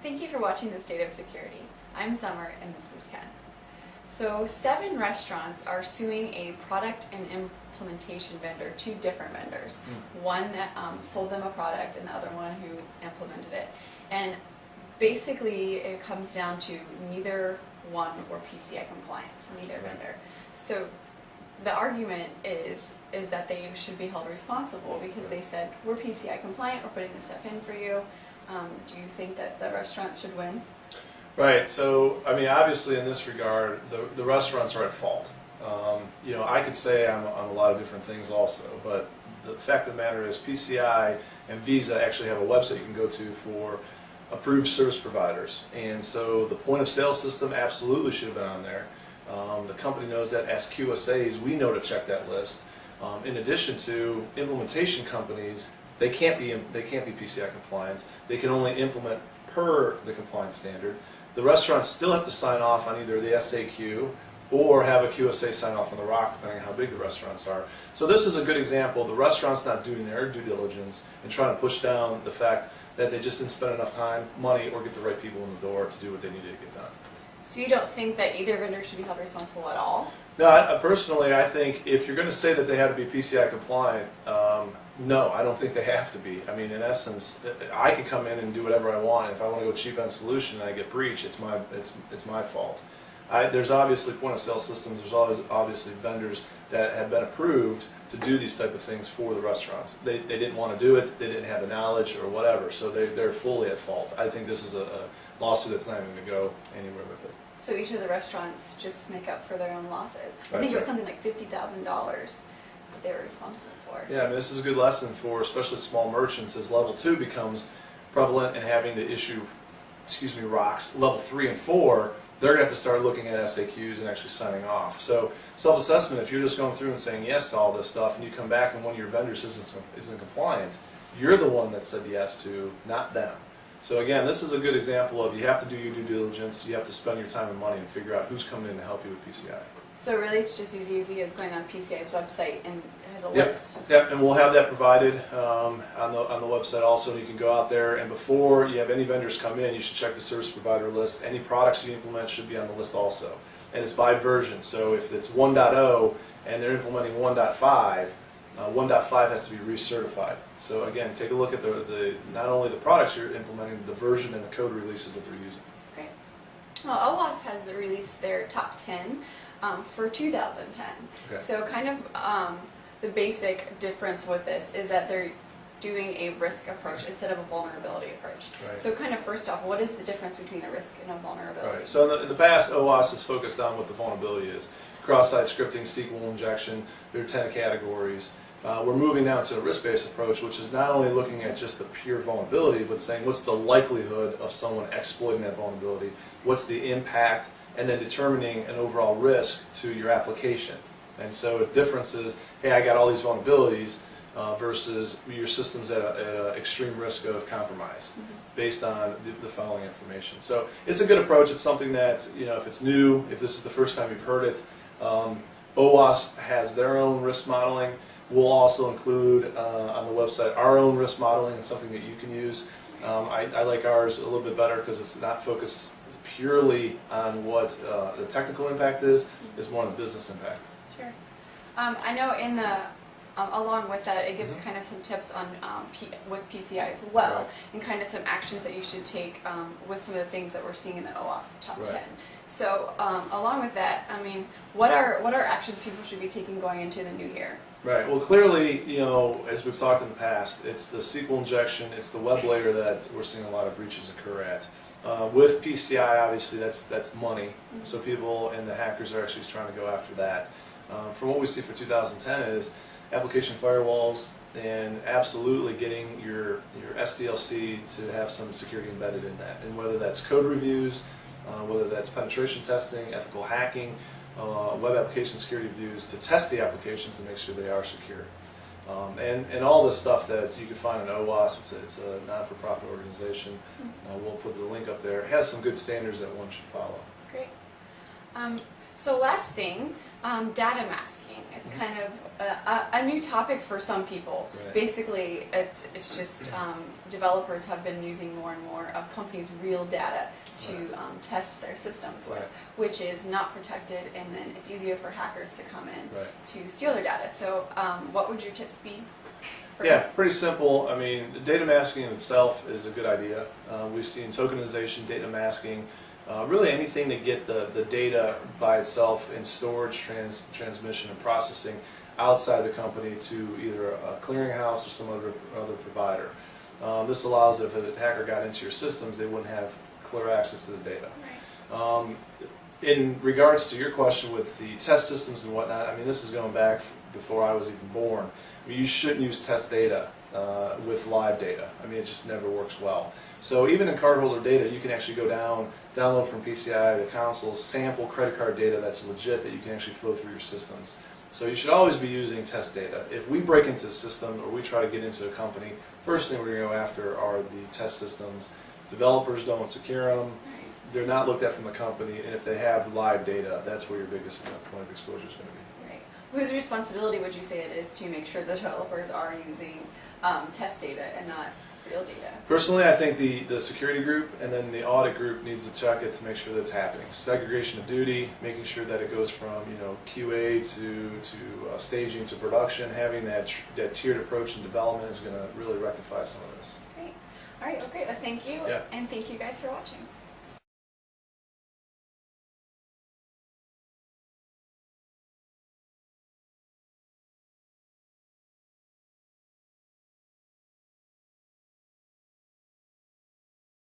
Thank you for watching the State of Security. I'm Summer and this is Ken. So 7 restaurants are suing a product and implementation vendor, 2 different vendors. One that sold them a product and the other one who implemented it. And basically it comes down to neither one were PCI compliant, neither vendor. So the argument is that they should be held responsible because they said, we're PCI compliant, we're putting this stuff in for you. Do you think that the restaurants should win? Right. So, I mean, obviously in this regard, the restaurants are at fault. You know, I could say I'm on a lot of different things also, but the fact of the matter is PCI and Visa actually have a website you can go to for approved service providers. And so the point of sale system absolutely should have been on there. The company knows that as QSAs, we know to check that list. In addition to implementation companies, they can't be PCI compliant. They can only implement per the compliance standard. The restaurants still have to sign off on either the SAQ or have a QSA sign off on the ROC, depending on how big the restaurants are. So this is a good example. The restaurant's not doing their due diligence and trying to push down the fact that they just didn't spend enough time, money, or get the right people in the door to do what they needed to get done. So you don't think that either vendor should be held responsible at all? No, personally, I think if you're going to say that they have to be PCI compliant, no, I don't think they have to be. I mean, in essence, I could come in and do whatever I want. If I want to go cheap end solution and I get breached, it's my fault. There's obviously point of sale systems. There's always obviously vendors that have been approved to do these type of things for the restaurants. They didn't want to do it. They didn't have the knowledge or whatever. So they're fully at fault. I think this is a lawsuit that's not even going to go anywhere with it. So each of the restaurants just make up for their own losses. I Right, think it was something like $50,000 that they were responsible for. Yeah, I mean, this is a good lesson for especially small merchants as level 2 becomes prevalent and having to issue, ROCs. Level 3 and 4, they're going to have to start looking at SAQs and actually signing off. So self-assessment, if you're just going through and saying yes to all this stuff and you come back and one of your vendors isn't compliant, you're the one that said yes to, not them. So again, this is a good example of you have to do your due diligence, you have to spend your time and money and figure out who's coming in to help you with PCI. So really it's just as easy as going on PCI's website and it has a list? Yep, and we'll have that provided on the website also. You can go out there, and before you have any vendors come in, you should check the service provider list. Any products you implement should be on the list also. And it's by version, so if it's 1.0 and they're implementing 1.5, 1.5 has to be recertified. So again, take a look at the not only the products you're implementing, the version and the code releases that they're using. Great. Well, OWASP has released their top 10 for 2010. Okay. So kind of the basic difference with this is that they're doing a risk approach instead of a vulnerability approach. Right. So kind of first off, what is the difference between a risk and a vulnerability? Right. So in the past, OWASP is focused on what the vulnerability is. Cross-site scripting, SQL injection, there are 10 categories. We're moving now to a risk-based approach, which is not only looking at just the pure vulnerability, but saying what's the likelihood of someone exploiting that vulnerability, what's the impact, and then determining an overall risk to your application. And so the difference is, hey, I got all these vulnerabilities versus your system's at an extreme risk of compromise based on the following information. So it's a good approach. It's something that, you know, if it's new, if this is the first time you've heard it, OWASP has their own risk modeling. We'll also include on the website our own risk modeling. It's something that you can use. I like ours a little bit better because it's not focused purely on what the technical impact is. It's more on the business impact. Sure. I know in the along with that, it gives kind of some tips on with PCI as well, Right. and kind of some actions that you should take with some of the things that we're seeing in the OWASP top Right. 10. So along with that, I mean, what are actions people should be taking going into the new year? Right. Well, clearly, you know, as we've talked in the past, it's the SQL injection, it's the web layer that we're seeing a lot of breaches occur at. With PCI, obviously, that's money. So people and the hackers are actually trying to go after that. From what we see for 2010 is application firewalls and absolutely getting your SDLC to have some security embedded in that. And whether that's code reviews, whether that's penetration testing, ethical hacking, web application security reviews to test the applications to make sure they are secure. And all this stuff that you can find on OWASP, it's a non-for-profit organization. We'll put the link up there. It has some good standards that one should follow. Great. So last thing, data masking. It's kind of a new topic for some people. Right. Basically, it's just developers have been using more and more of companies' real data to test their systems with, Right. which is not protected, and then it's easier for hackers to come in Right. to steal their data. So what would your tips be? Yeah, pretty simple. I mean, data masking in itself is a good idea. We've seen tokenization, data masking, really anything to get the data by itself in storage, transmission, and processing outside the company to either a clearinghouse or some other provider. This allows if a hacker got into your systems, they wouldn't have clear access to the data. Right. In regards to your question with the test systems and whatnot, I mean, this is going back before I was even born. I mean, you shouldn't use test data with live data. I mean, it just never works well. So even in cardholder data, you can actually go download from PCI, the consoles, sample credit card data that's legit that you can actually flow through your systems. So you should always be using test data. If we break into a system or we try to get into a company, first thing we're going to go after are the test systems. Developers don't secure them. They're not looked at from the company, and if they have live data, that's where your biggest point of exposure is going to be. Right. Whose responsibility would you say it is to make sure the developers are using test data and not real data? Personally, I think the security group and then the audit group needs to check it to make sure that's happening. Segregation of duty, making sure that it goes from QA to staging to production. Having that tiered approach in development is going to really rectify some of this. Great. All right. Okay. Well, thank you, Yeah. and thank you guys for watching.